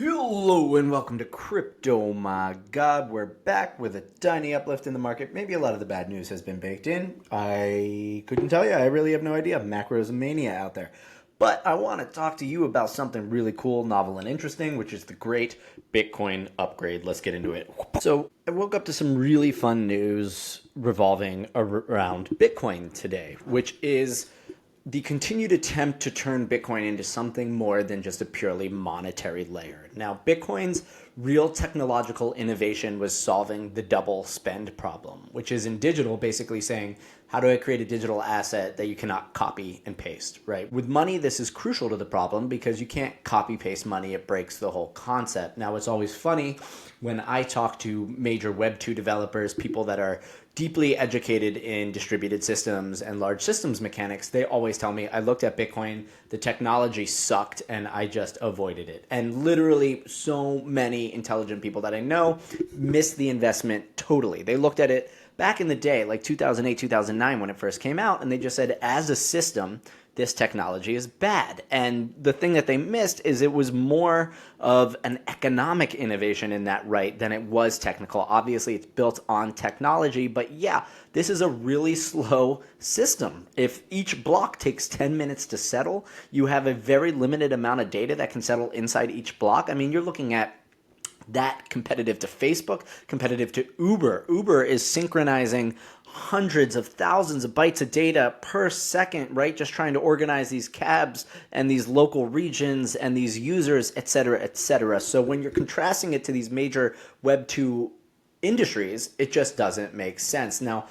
Hello and welcome to Crypto My God. We're back with a tiny uplift in the market. Maybe a lot of the bad news has been baked in. I couldn't tell you. I really have no idea. Macros mania out there. But I want to talk to you about something really cool, novel, and interesting, which is the great Bitcoin upgrade. Let's get into it. So I woke up to some really fun news revolving around Bitcoin today, which is the continued attempt to turn Bitcoin into something more than just a purely monetary layer. Now, Bitcoin's real technological innovation was solving the double spend problem, which is in digital basically saying, how do I create a digital asset that you cannot copy and paste, right? With money, this is crucial to the problem because you can't copy paste money. It breaks the whole concept. Now, it's always funny when I talk to major Web 2 developers, people that are deeply educated in distributed systems and large systems mechanics, they always tell me, I looked at Bitcoin, the technology sucked, and I just avoided it. And literally so many intelligent people that I know missed the investment totally. They looked at it back in the day, like 2008, 2009, when it first came out, and they just said, as a system, this technology is bad. And the thing that they missed is it was more of an economic innovation in that right than it was technical. Obviously, it's built on technology, but yeah, this is a really slow system. If each block takes 10 minutes to settle, you have a very limited amount of data that can settle inside each block. I mean, you're looking at that competitive to Facebook, competitive to Uber. Uber is synchronizing hundreds of thousands of bytes of data per second, right? Just trying to organize these cabs and these local regions and these users, et cetera, et cetera. So when you're contrasting it to these major Web 2 industries, it just doesn't make sense. Now,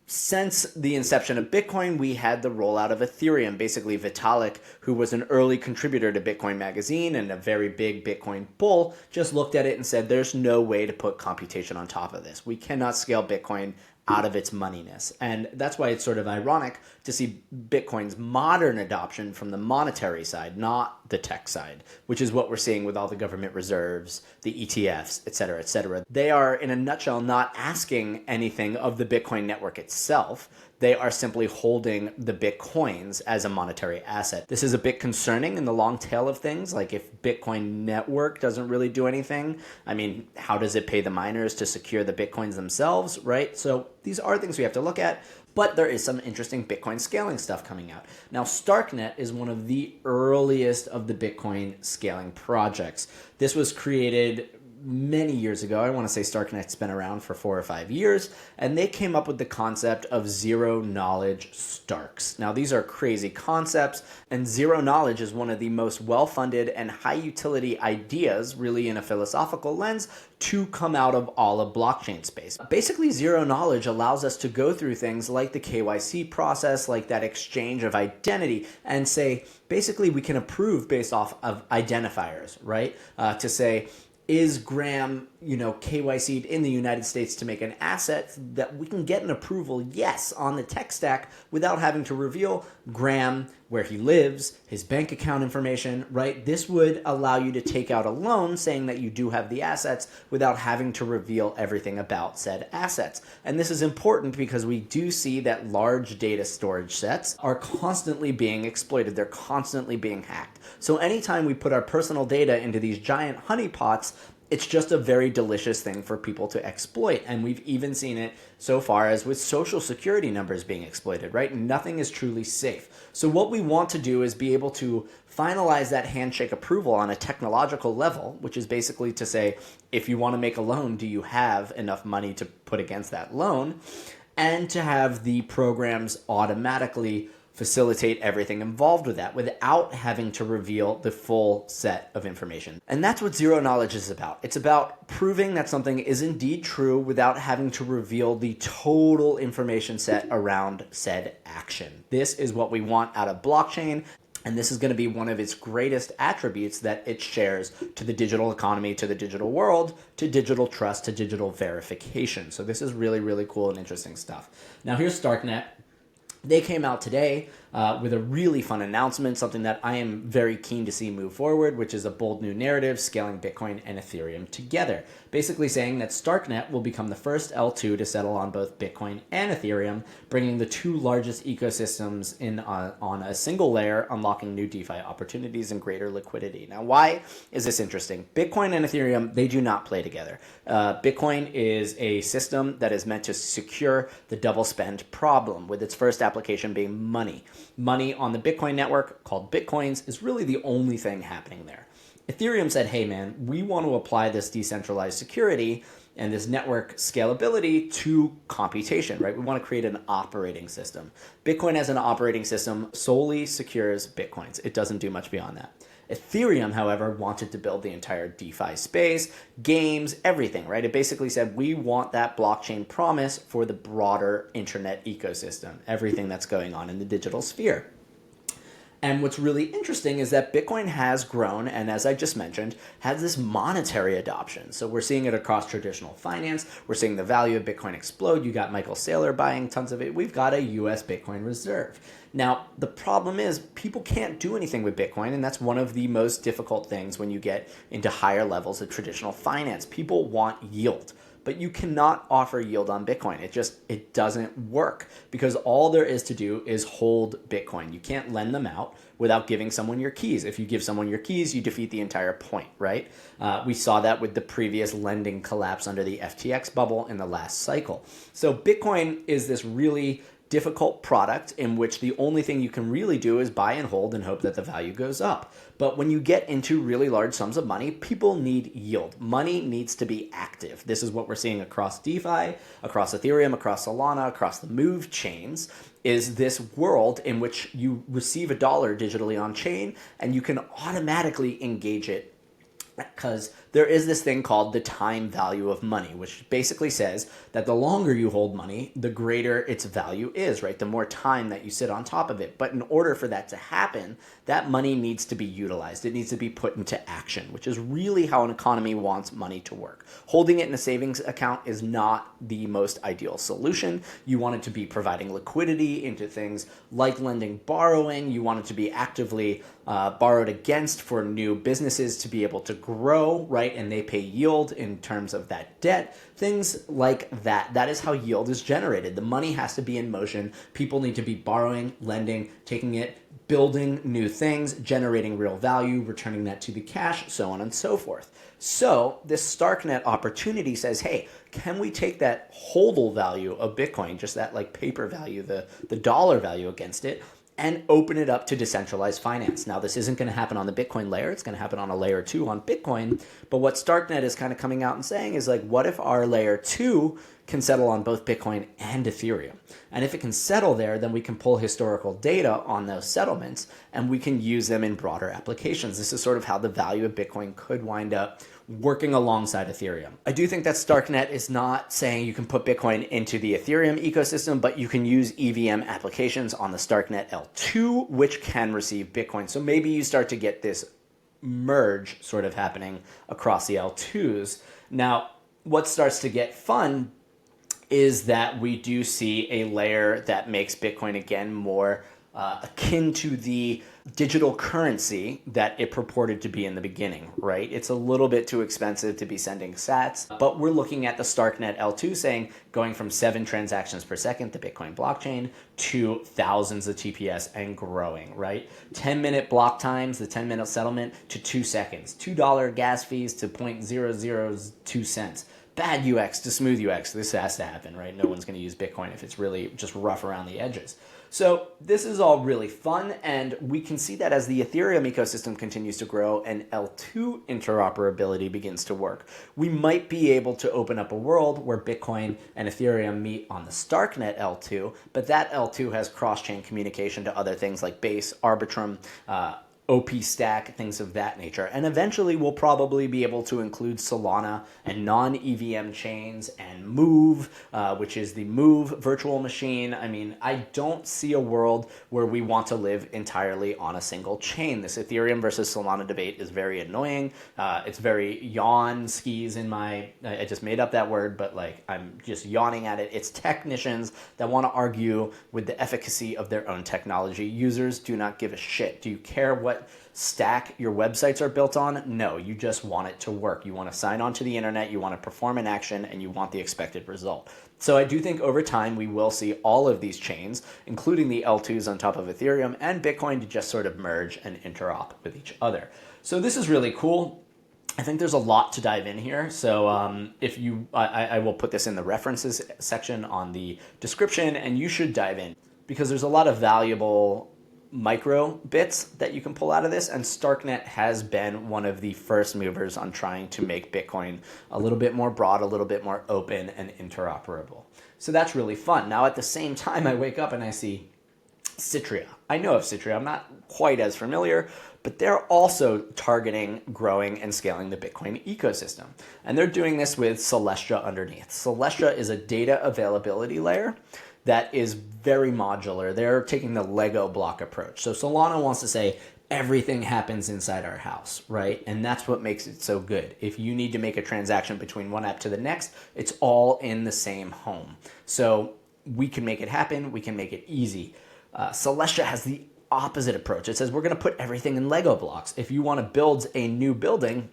since the inception of Bitcoin, we had the rollout of Ethereum. Basically, Vitalik, who was an early contributor to Bitcoin Magazine and a very big Bitcoin bull, just looked at it and said, there's no way to put computation on top of this. We cannot scale Bitcoin out of its moneyness. And that's why it's sort of ironic to see Bitcoin's modern adoption from the monetary side, not the tech side, which is what we're seeing with all the government reserves, the ETFs, et cetera, et cetera. They are, in a nutshell, not asking anything of the Bitcoin network itself. They are simply holding the Bitcoins as a monetary asset. This is a bit concerning in the long tail of things. Like if Bitcoin network doesn't really do anything, I mean, how does it pay the miners to secure the Bitcoins themselves, right? So these are things we have to look at, but there is some interesting Bitcoin scaling stuff coming out. Now, Starknet is one of the earliest of the Bitcoin scaling projects. This was created many years ago. I want to say Starknet's been around for 4 or 5 years, and they came up with the concept of zero knowledge Starks. Now, these are crazy concepts, and zero knowledge is one of the most well-funded and high utility ideas, really in a philosophical lens, to come out of all of blockchain space. Basically, zero knowledge allows us to go through things like the KYC process, like that exchange of identity, and say, basically, we can approve based off of identifiers, right? To say, is Graham, KYC'd in the United States to make an asset that we can get an approval, yes, on the tech stack without having to reveal Graham, where he lives, his bank account information, right? This would allow you to take out a loan saying that you do have the assets without having to reveal everything about said assets. And this is important because we do see that large data storage sets are constantly being exploited. They're constantly being hacked. So anytime we put our personal data into these giant honeypots, it's just a very delicious thing for people to exploit. And we've even seen it so far as with social security numbers being exploited, right? Nothing is truly safe. So what we want to do is be able to finalize that handshake approval on a technological level, which is basically to say, if you want to make a loan, do you have enough money to put against that loan? And to have the programs automatically facilitate everything involved with that without having to reveal the full set of information. And that's what zero knowledge is about. It's about proving that something is indeed true without having to reveal the total information set around said action. This is what we want out of blockchain. And this is going to be one of its greatest attributes that it shares to the digital economy, to the digital world, to digital trust, to digital verification. So this is really, really cool and interesting stuff. Now here's Starknet. They came out today with a really fun announcement, something that I am very keen to see move forward, which is a bold new narrative scaling Bitcoin and Ethereum together. Basically saying that Starknet will become the first L2 to settle on both Bitcoin and Ethereum, bringing the two largest ecosystems in on a single layer, unlocking new DeFi opportunities and greater liquidity. Now, why is this interesting? Bitcoin and Ethereum, they do not play together. Bitcoin is a system that is meant to secure the double spend problem, with its first application being money. Money on the Bitcoin network, called Bitcoins, is really the only thing happening there. Ethereum said, hey man, we want to apply this decentralized security and this network scalability to computation, right? We want to create an operating system. Bitcoin as an operating system solely secures Bitcoins. It doesn't do much beyond that. Ethereum, however, wanted to build the entire DeFi space, games, everything, right? It basically said, we want that blockchain promise for the broader internet ecosystem, everything that's going on in the digital sphere. And what's really interesting is that Bitcoin has grown, and as I just mentioned, has this monetary adoption. So we're seeing it across traditional finance. We're seeing the value of Bitcoin explode. You got Michael Saylor buying tons of it. We've got a US Bitcoin reserve. Now, the problem is people can't do anything with Bitcoin, and that's one of the most difficult things when you get into higher levels of traditional finance. People want yield. But you cannot offer yield on Bitcoin. It doesn't work, because all there is to do is hold Bitcoin. You can't lend them out without giving someone your keys. If you give someone your keys, you defeat the entire point, right? We saw that with the previous lending collapse under the FTX bubble in the last cycle. So Bitcoin is this really difficult product in which the only thing you can really do is buy and hold and hope that the value goes up. But when you get into really large sums of money, people need yield. Money needs to be active. This is what we're seeing across DeFi, across Ethereum, across Solana, across the Move chains, is this world in which you receive a dollar digitally on chain and you can automatically engage it, because there is this thing called the time value of money, which basically says that the longer you hold money, the greater its value is, right? The more time that you sit on top of it. But in order for that to happen, that money needs to be utilized. It needs to be put into action, which is really how an economy wants money to work. Holding it in a savings account is not the most ideal solution. You want it to be providing liquidity into things like lending, borrowing. You want it to be actively borrowed against for new businesses to be able to grow, right? And they pay yield in terms of that debt, things like that. That is how yield is generated. The money has to be in motion. People need to be borrowing, lending, taking it, building new things, generating real value, returning that to the cash, so on and so forth. So this Starknet opportunity says, hey, can we take that HODL value of Bitcoin, just that like paper value, the dollar value against it, and open it up to decentralized finance. Now, this isn't going to happen on the Bitcoin layer. It's going to happen on a layer 2 on Bitcoin. But what Starknet is kind of coming out and saying is like, what if our layer 2 can settle on both Bitcoin and Ethereum? And if it can settle there, then we can pull historical data on those settlements and we can use them in broader applications. This is sort of how the value of Bitcoin could wind up working alongside Ethereum. I do think that Starknet is not saying you can put Bitcoin into the Ethereum ecosystem, but you can use EVM applications on the Starknet L2, which can receive Bitcoin. So maybe you start to get this merge sort of happening across the L2s. Now, what starts to get fun is that we do see a layer that makes Bitcoin again more akin to the digital currency that it purported to be in the beginning, right? It's a little bit too expensive to be sending sats, but we're looking at the Starknet L2 saying going from 7 transactions per second, the Bitcoin blockchain, to thousands of TPS and growing, right? 10-minute block times, the 10-minute settlement, to 2 seconds. $2 gas fees to 0.002 cents. Bad UX to smooth UX. This has to happen, right? No one's going to use Bitcoin if it's really just rough around the edges. So this is all really fun, and we can see that as the Ethereum ecosystem continues to grow and L2 interoperability begins to work, we might be able to open up a world where Bitcoin and Ethereum meet on the Starknet L2, but that L2 has cross-chain communication to other things like Base, Arbitrum, OP stack, things of that nature. And eventually we'll probably be able to include Solana and non-EVM chains and Move, which is the Move virtual machine. I mean, I don't see a world where we want to live entirely on a single chain. This Ethereum versus Solana debate is very annoying. It's very yawn skis in my, I just made up that word, but like I'm just yawning at it. It's technicians that want to argue with the efficacy of their own technology. Users do not give a shit. Do you care what stack your websites are built on? No, you just want it to work. You want to sign on to the internet, you want to perform an action, and you want the expected result. So I do think over time we will see all of these chains, including the L2s on top of Ethereum and Bitcoin, to just sort of merge and interop with each other. So this is really cool. I think there's a lot to dive in here. So if you, I will put this in the references section on the description, and you should dive in because there's a lot of valuable micro bits that you can pull out of this, and Starknet has been one of the first movers on trying to make Bitcoin a little bit more broad, a little bit more open and interoperable. So that's really fun. Now at the same time, I wake up and I see Citrea. I know of Citrea. I'm not quite as familiar, but they're also targeting growing and scaling the Bitcoin ecosystem. And they're doing this with Celestia underneath. Celestia is a data availability layer that is very modular. They're taking the Lego block approach. So Solana wants to say everything happens inside our house, right? And that's what makes it so good. If you need to make a transaction between one app to the next, it's all in the same home. So we can make it happen. We can make it easy. Celestia has the opposite approach. It says we're going to put everything in Lego blocks. If you want to build a new building,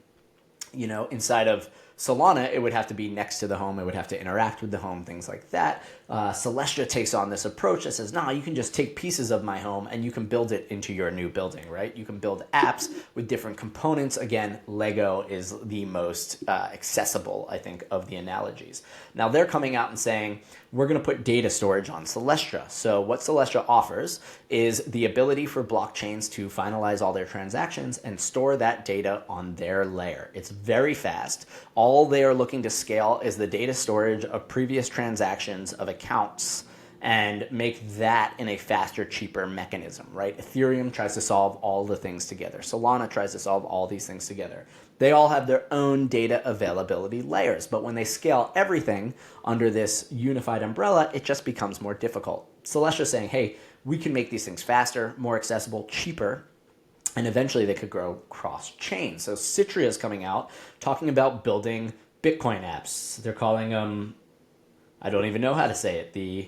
you know, inside of Solana, it would have to be next to the home. It would have to interact with the home, things like that. Celestia takes on this approach that says, nah, you can just take pieces of my home and you can build it into your new building, right? You can build apps with different components. Again, Lego is the most accessible, I think, of the analogies. Now they're coming out and saying, we're going to put data storage on Celestia. So what Celestia offers is the ability for blockchains to finalize all their transactions and store that data on their layer. It's very fast. All they are looking to scale is the data storage of previous transactions of accounts and make that in a faster, cheaper mechanism, right? Ethereum tries to solve all the things together. Solana tries to solve all these things together. They all have their own data availability layers, but when they scale everything under this unified umbrella, it just becomes more difficult. Celestia is saying, hey, we can make these things faster, more accessible, cheaper, and eventually they could grow cross-chain. So Citrea is coming out talking about building Bitcoin apps. They're calling them, I don't even know how to say it, the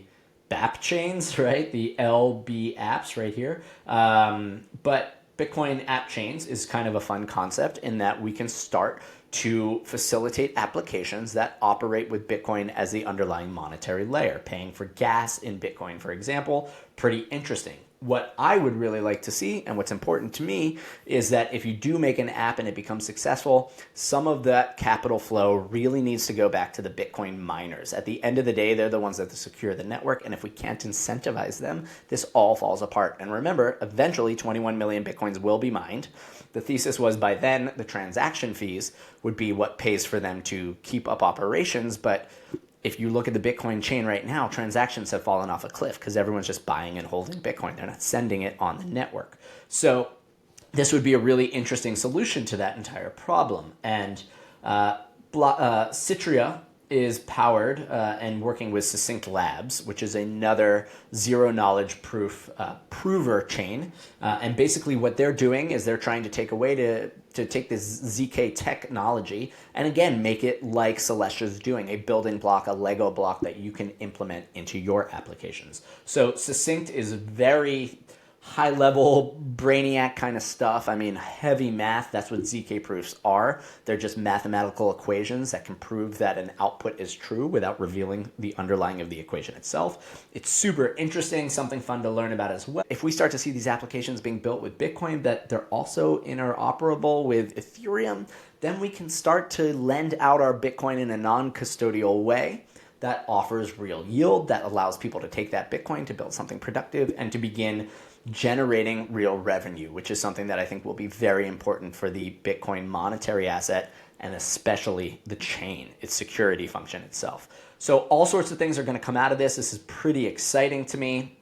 BAP chains, right? The LB apps right here. But Bitcoin app chains is kind of a fun concept in that we can start to facilitate applications that operate with Bitcoin as the underlying monetary layer. Paying for gas in Bitcoin, for example, pretty interesting. What I would really like to see, and what's important to me, is that if you do make an app and it becomes successful, some of that capital flow really needs to go back to the Bitcoin miners. At the end of the day, they're the ones that secure the network, and if we can't incentivize them, this all falls apart. And remember, eventually 21 million Bitcoins will be mined. The thesis was by then the transaction fees would be what pays for them to keep up operations, but if you look at the Bitcoin chain right now, transactions have fallen off a cliff because everyone's just buying and holding Bitcoin. They're not sending it on the network. So this would be a really interesting solution to that entire problem. And Citrea is powered and working with Succinct Labs, which is another zero-knowledge proof prover chain. And basically what they're doing is they're trying to take this ZK technology and again make it like Celestia's doing, a building block, a Lego block that you can implement into your applications. So Succinct is very high-level brainiac kind of stuff. I mean, heavy math, that's what ZK proofs are. They're just mathematical equations that can prove that an output is true without revealing the underlying of the equation itself. It's super interesting, something fun to learn about as well. If we start to see these applications being built with Bitcoin, that they're also interoperable with Ethereum, then we can start to lend out our Bitcoin in a non-custodial way that offers real yield, that allows people to take that Bitcoin to build something productive and to begin generating real revenue, which is something that I think will be very important for the Bitcoin monetary asset and especially the chain, its security function itself. So all sorts of things are going to come out of this. This is pretty exciting to me.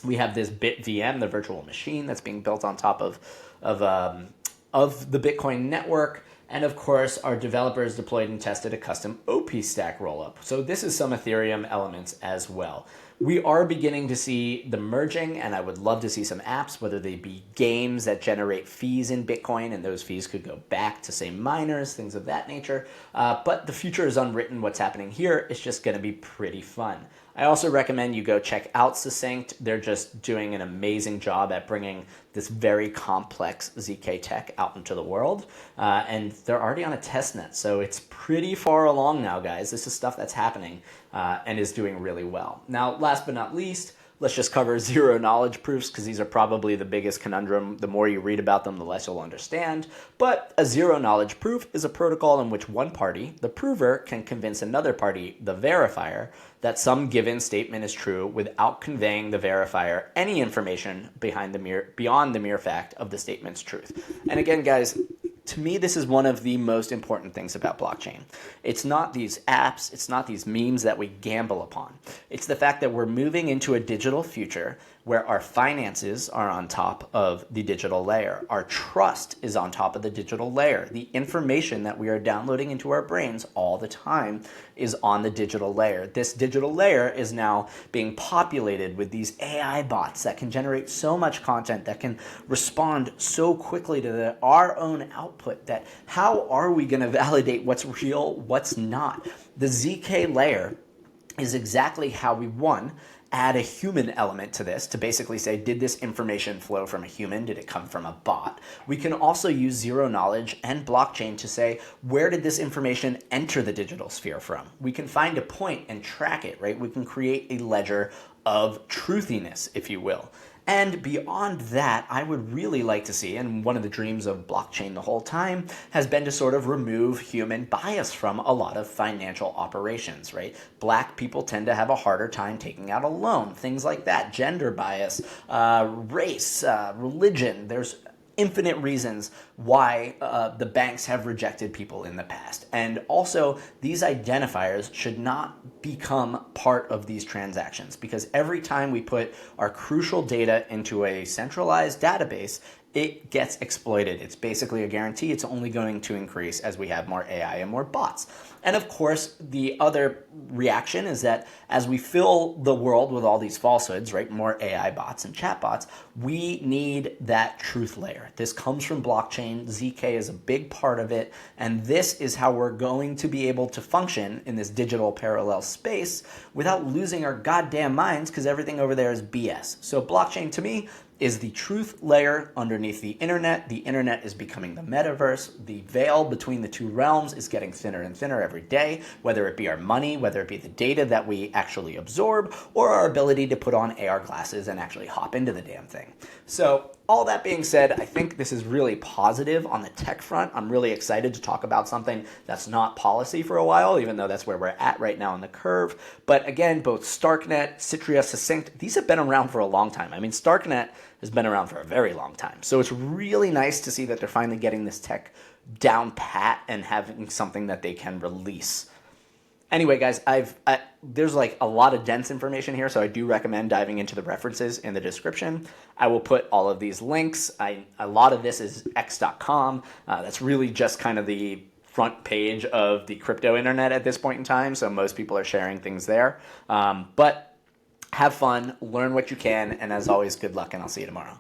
We have this Bit VM, the virtual machine that's being built on top of the Bitcoin network. And of course, our developers deployed and tested a custom OP stack rollup. So this is some Ethereum elements as well. We are beginning to see the merging, and I would love to see some apps, whether they be games that generate fees in Bitcoin, and those fees could go back to, say, miners, things of that nature. But the future is unwritten. What's happening here is just going to be pretty fun. I also recommend you go check out Succinct. They're just doing an amazing job at bringing this very complex ZK tech out into the world. And they're already on a testnet, so it's pretty far along now, guys. This is stuff that's happening and is doing really well. Now, last but not least, let's just cover zero knowledge proofs, because these are probably the biggest conundrum. The more you read about them, the less you'll understand. But a zero knowledge proof is a protocol in which one party, the prover, can convince another party, the verifier, that some given statement is true without conveying the verifier any information beyond the mere fact of the statement's truth. And again, guys, to me, this is one of the most important things about blockchain. It's not these apps, it's not these memes that we gamble upon. It's the fact that we're moving into a digital future where our finances are on top of the digital layer. Our trust is on top of the digital layer. The information that we are downloading into our brains all the time is on the digital layer. This digital layer is now being populated with these AI bots that can generate so much content, that can respond so quickly to our own output, that how are we going to validate what's real, what's not? The ZK layer is exactly how we, one, add a human element to this to basically say, did this information flow from a human? Did it come from a bot? We can also use zero knowledge and blockchain to say, where did this information enter the digital sphere from? We can find a point and track it, right? We can create a ledger of truthiness, if you will. And beyond that, I would really like to see, and one of the dreams of blockchain the whole time has been to sort of remove human bias from a lot of financial operations, right? Black people tend to have a harder time taking out a loan, things like that, gender bias, race, religion. There's infinite reasons why the banks have rejected people in the past. And also, these identifiers should not become part of these transactions, because every time we put our crucial data into a centralized database, it gets exploited. It's basically a guarantee. It's only going to increase as we have more AI and more bots. And of course, the other reaction is that as we fill the world with all these falsehoods, right, more AI bots and chatbots, we need that truth layer. This comes from blockchain. ZK is a big part of it. And this is how we're going to be able to function in this digital parallel space without losing our goddamn minds, because everything over there is BS. So blockchain, to me, is the truth layer underneath the internet. The internet is becoming the metaverse. The veil between the two realms is getting thinner and thinner every day, whether it be our money, whether it be the data that we actually absorb, or our ability to put on AR glasses and actually hop into the damn thing. So all that being said, I think this is really positive on the tech front. I'm really excited to talk about something that's not policy for a while, even though that's where we're at right now on the curve. But again, both Starknet, Citrea, Succinct, these have been around for a long time. I mean, Starknet has been around for a very long time. So it's really nice to see that they're finally getting this tech down pat and having something that they can release. Anyway, guys, there's like a lot of dense information here, so I do recommend diving into the references in the description. I will put all of these links. A lot of this is x.com. That's really just kind of the front page of the crypto internet at this point in time, so most people are sharing things there. But have fun, learn what you can, and as always, good luck, and I'll see you tomorrow.